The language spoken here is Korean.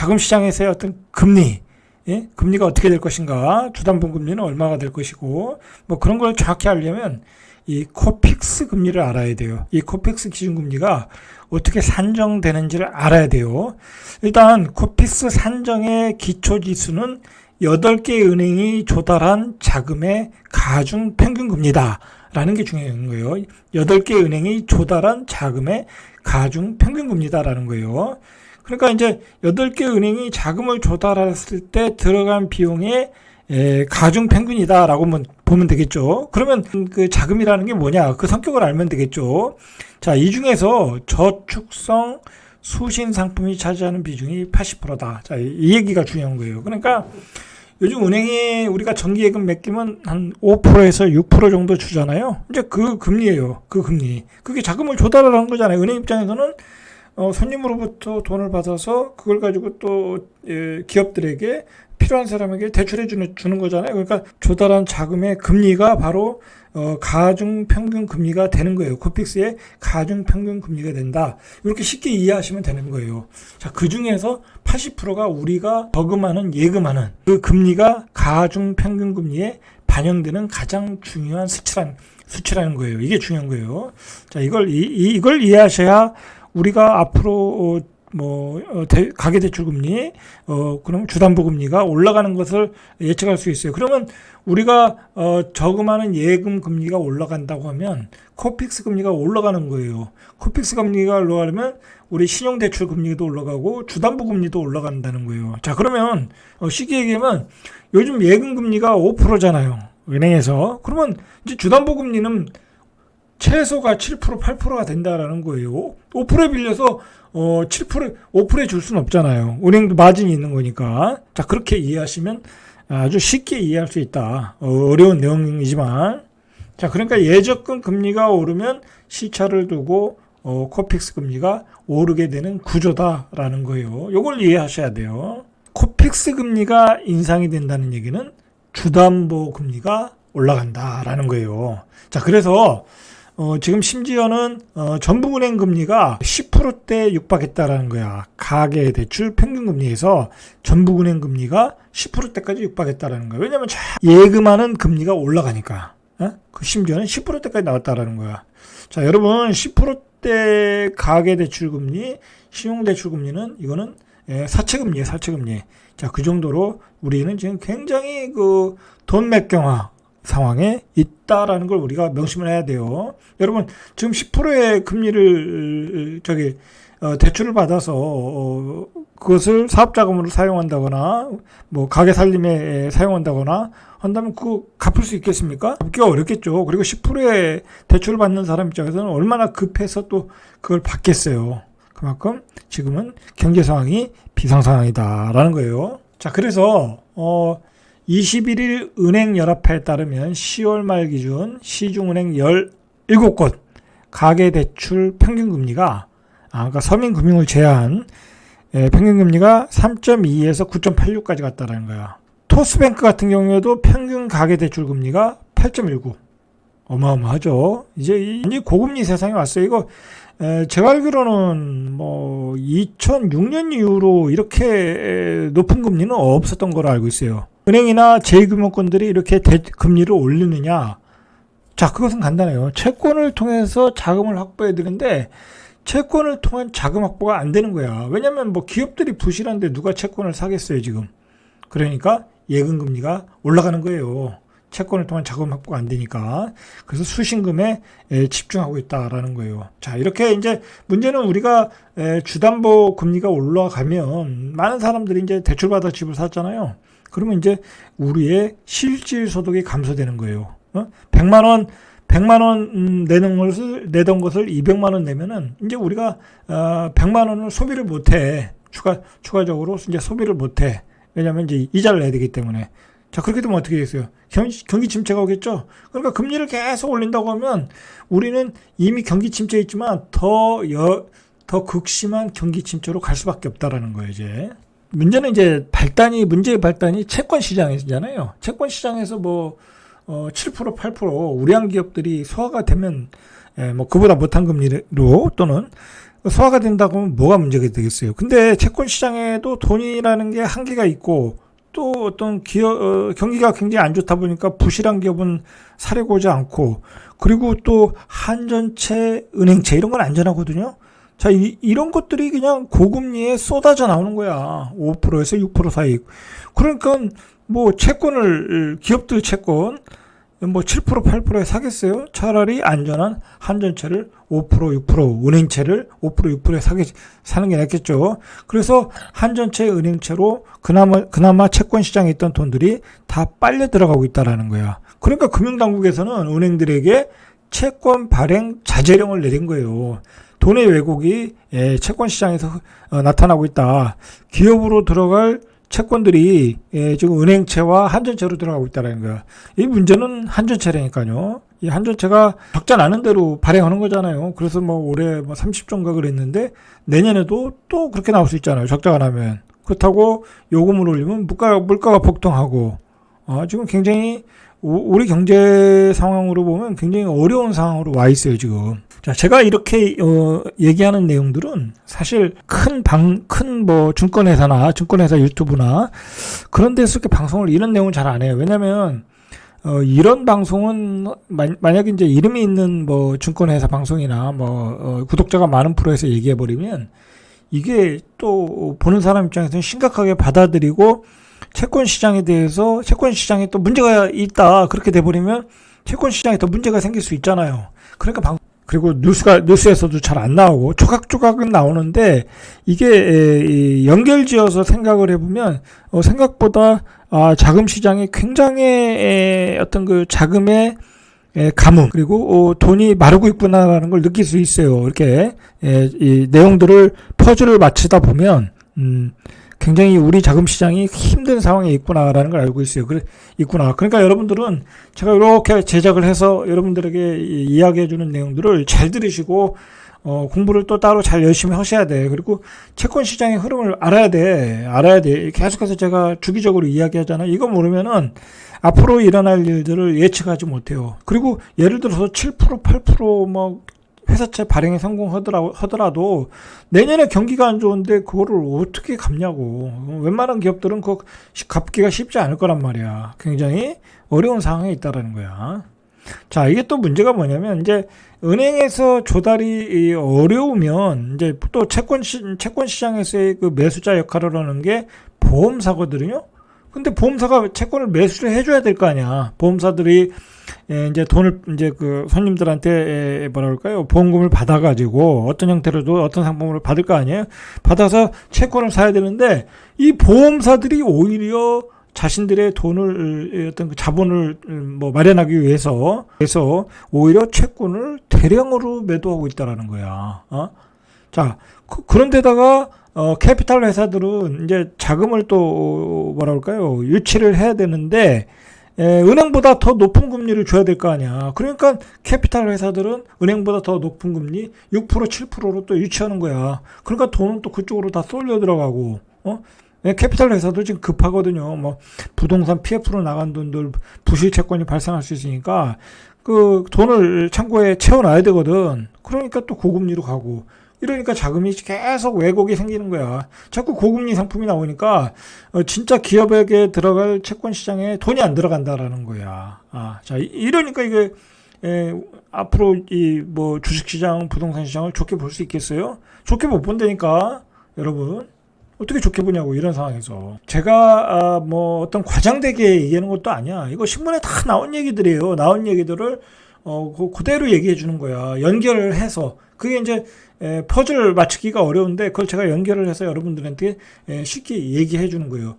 자금시장에서의 어떤 금리, 예? 금리가 어떻게 될 것인가, 주담보 금리는 얼마가 될 것이고, 뭐 그런 걸 정확히 알려면 이 코픽스 금리를 알아야 돼요. 이 코픽스 기준금리가 어떻게 산정되는지를 알아야 돼요. 일단 코픽스 산정의 기초지수는 8개 은행이 조달한 자금의 가중 평균금리다 라는 게 중요한 거예요. 8개 은행이 조달한 자금의 가중 평균금리다라는 거예요. 그러니까 이제 8개 은행이 자금을 조달했을 때 들어간 비용의 가중 평균이다라고 보면 되겠죠. 그러면 그 자금이라는 게 뭐냐? 그 성격을 알면 되겠죠. 자, 이 중에서 저축성 수신 상품이 차지하는 비중이 80%다. 자, 이 얘기가 중요한 거예요. 그러니까 요즘 은행에 우리가 정기예금 맡기면 한 5%에서 6% 정도 주잖아요. 이제 그 금리예요. 그 금리. 그게 자금을 조달하는 거잖아요. 은행 입장에서는 손님으로부터 돈을 받아서 그걸 가지고 또 기업들에게 필요한 사람에게 대출해 주는 거잖아요. 그러니까 조달한 자금의 금리가 바로 가중 평균 금리가 되는 거예요. 코픽스의 가중 평균 금리가 된다. 이렇게 쉽게 이해하시면 되는 거예요. 자, 그 중에서 80%가 우리가 저금하는 예금하는 그 금리가 가중 평균 금리에 반영되는 가장 중요한 수치라는 거예요. 이게 중요한 거예요. 자, 이걸 이해하셔야 우리가 앞으로 가계대출금리, 그럼 주담보금리가 올라가는 것을 예측할 수 있어요. 그러면 우리가 저금하는 예금 금리가 올라간다고 하면 코픽스 금리가 올라가는 거예요. 코픽스 금리가 올라가려면 우리 신용대출 금리도 올라가고 주담보금리도 올라간다는 거예요. 자, 그러면 쉽게 얘기하면 요즘 예금 금리가 5%잖아요. 은행에서. 그러면 이제 주담보금리는 최소가 7%, 8%가 된다라는 거예요. 5%에 빌려서 7%, 5%에 줄 수는 없잖아요. 은행도 마진이 있는 거니까. 자, 그렇게 이해하시면 아주 쉽게 이해할 수 있다. 어려운 내용이지만. 자, 그러니까 예적금 금리가 오르면 시차를 두고 코픽스 금리가 오르게 되는 구조다라는 거예요. 이걸 이해하셔야 돼요. 코픽스 금리가 인상이 된다는 얘기는 주담보 금리가 올라간다라는 거예요. 자, 그래서 지금 심지어는 전북은행 금리가 10%대에 육박했다라는 거야. 가계대출 평균금리에서 전북은행 금리가 10%대까지 육박했다라는 거야. 왜냐하면 예금하는 금리가 올라가니까. 그 심지어는 10%대까지 나왔다라는 거야. 자, 여러분 10%대 가계대출 금리, 신용대출 금리는 이거는 사채금리예요, 사채금리. 자, 그 정도로 우리는 지금 굉장히 그 돈맥경화 상황에 있다라는 걸 우리가 명심을 해야 돼요. 여러분, 지금 10%의 금리를 대출을 받아서 그것을 사업자금으로 사용한다거나 뭐 가게 살림에 사용한다거나 한다면 그거 갚을 수 있겠습니까? 갚기가 어렵겠죠. 그리고 10%의 대출을 받는 사람 입장에서는 얼마나 급해서 또 그걸 받겠어요. 그만큼 지금은 경제 상황이 비상 상황이다라는 거예요. 자, 그래서 21일 은행연합회에 따르면 10월 말 기준 시중은행 17곳 가계대출 평균금리가 그러니까 서민금융을 제한 평균금리가 3.2에서 9.86까지 갔다라는 거야. 토스뱅크 같은 경우에도 평균 가계대출 금리가 8.19. 어마어마하죠. 이제 고금리 세상에 왔어요. 이거 제가 알기로는 2006년 이후로 이렇게 높은 금리는 없었던 걸로 알고 있어요. 은행이나 제2금융권들이 이렇게 금리를 올리느냐? 자, 그것은 간단해요. 채권을 통해서 자금을 확보해야 되는데 채권을 통한 자금 확보가 안 되는 거야. 왜냐면 기업들이 부실한데 누가 채권을 사겠어요, 지금. 그러니까 예금 금리가 올라가는 거예요. 채권을 통한 자금 확보가 안 되니까. 그래서 수신금에 집중하고 있다라는 거예요. 자, 이렇게 이제 문제는 우리가 주담보 금리가 올라가면 많은 사람들이 이제 대출받아 집을 샀잖아요. 그러면 이제 우리의 실질 소득이 감소되는 거예요. 100만 원 내던 것을 200만 원 내면은 이제 우리가 100만 원을 소비를 못 해. 추가적으로 이제 소비를 못 해. 왜냐면 이제 이자를 내야 되기 때문에. 자, 그렇게 되면 어떻게 되겠어요? 경기 침체가 오겠죠? 그러니까 금리를 계속 올린다고 하면 우리는 이미 경기 침체에 있지만 더 극심한 경기 침체로 갈 수밖에 없다라는 거예요, 이제. 문제는 이제 문제의 발단이 채권 시장이잖아요. 채권 시장에서 7%, 8% 우량 기업들이 소화가 되면 그보다 못한 금리로 또는 소화가 된다고 하면 뭐가 문제가 되겠어요. 근데 채권 시장에도 돈이라는 게 한계가 있고 또 어떤 경기가 굉장히 안 좋다 보니까 부실한 기업은 사려고지 않고, 그리고 또 한전채, 은행채 이런 건 안전하거든요. 자, 이런 것들이 그냥 고금리에 쏟아져 나오는 거야. 5%에서 6% 사이. 그러니까 뭐 채권을, 기업들 채권 뭐 7%, 8%에 사겠어요? 차라리 안전한 한전채를 5%, 6%, 은행채를 5%, 6%에 사는 게 낫겠죠. 그래서 한전채, 은행채로 그나마 채권 시장에 있던 돈들이 다 빨려 들어가고 있다라는 거야. 그러니까 금융당국에서는 은행들에게 채권 발행 자제령을 내린 거예요. 돈의 왜곡이 채권 시장에서 나타나고 있다. 기업으로 들어갈 채권들이 지금 은행채와 한전채로 들어가고 있다는 거야. 이 문제는 한전채라니까요. 이 한전채가 적자 나는 대로 발행하는 거잖아요. 그래서 뭐 올해 뭐 30조인가 그랬는데 내년에도 또 그렇게 나올 수 있잖아요. 적자가 나면. 그렇다고 요금을 올리면 물가가 폭등하고, 지금 굉장히 우리 경제 상황으로 보면 굉장히 어려운 상황으로 와 있어요, 지금. 자, 제가 이렇게 얘기하는 내용들은 사실 큰 뭐 증권회사나 증권회사 유튜브나 그런 데서 이렇게 방송을 이런 내용은 잘 안 해요. 왜냐면 이런 방송은 만약에 이제 이름이 있는 뭐 증권회사 방송이나 뭐 구독자가 많은 프로에서 얘기해 버리면 이게 또 보는 사람 입장에서는 심각하게 받아들이고, 채권 시장에 대해서 채권 시장에 또 문제가 있다 그렇게 돼 버리면 채권 시장에 더 문제가 생길 수 있잖아요. 그러니까 그리고 뉴스에서도 잘 안 나오고 조각조각은 나오는데, 이게 연결지어서 생각을 해보면 생각보다 자금 시장이 굉장히 어떤 그 자금의 가뭄, 그리고 돈이 마르고 있구나라는 걸 느낄 수 있어요. 이렇게 이 내용들을 퍼즐을 맞추다 보면 굉장히 우리 자금 시장이 힘든 상황에 있구나라는 걸 알고 있어요. 있구나. 그러니까 여러분들은 제가 이렇게 제작을 해서 여러분들에게 이야기해 주는 내용들을 잘 들으시고, 공부를 또 따로 잘 열심히 하셔야 돼. 그리고 채권 시장의 흐름을 알아야 돼. 계속해서 제가 주기적으로 이야기하잖아요. 이거 모르면은 앞으로 일어날 일들을 예측하지 못해요. 그리고 예를 들어서 7%, 8% 회사채 발행에 성공하더라도 내년에 경기가 안 좋은데 그거를 어떻게 갚냐고. 웬만한 기업들은 그거 갚기가 쉽지 않을 거란 말이야. 굉장히 어려운 상황에 있다라는 거야. 자, 이게 또 문제가 뭐냐면, 이제 은행에서 조달이 어려우면 이제 또 채권 시장에서의 그 매수자 역할을 하는 게 보험사거든요. 근데 보험사가 채권을 매수를 해줘야 될 거 아니야. 보험사들이 이제 돈을 이제 그 손님들한테 보험금을 받아가지고 어떤 형태로도 어떤 상품을 받을 거 아니에요. 받아서 채권을 사야 되는데, 이 보험사들이 오히려 자신들의 돈을 어떤 그 자본을 뭐 마련하기 위해서 오히려 채권을 대량으로 매도하고 있다라는 거야. 자, 그런데다가 캐피탈 회사들은 이제 자금을 또 유치를 해야 되는데, 은행보다 더 높은 금리를 줘야 될 거 아니야. 그러니까 캐피탈 회사들은 은행보다 더 높은 금리 6%, 7%로 또 유치하는 거야. 그러니까 돈은 또 그쪽으로 다 쏠려 들어가고, 캐피탈 회사도 지금 급하거든요. 뭐 부동산 PF로 나간 돈들, 부실 채권이 발생할 수 있으니까 그 돈을 창고에 채워놔야 되거든. 그러니까 또 고금리로 가고, 이러니까 자금이 계속 왜곡이 생기는 거야. 자꾸 고금리 상품이 나오니까 진짜 기업에게 들어갈 채권 시장에 돈이 안 들어간다라는 거야. 자, 이러니까 이게 앞으로 이 뭐 주식 시장, 부동산 시장을 좋게 볼 수 있겠어요? 좋게 못 본다니까, 여러분. 어떻게 좋게 보냐고, 이런 상황에서. 제가 뭐 어떤 과장되게 얘기하는 것도 아니야. 이거 신문에 다 나온 얘기들이에요. 나온 얘기들을 그대로 얘기해 주는 거야. 연결을 해서. 그게 이제 퍼즐 맞추기가 어려운데 그걸 제가 연결을 해서 여러분들한테 쉽게 얘기해 주는 거예요.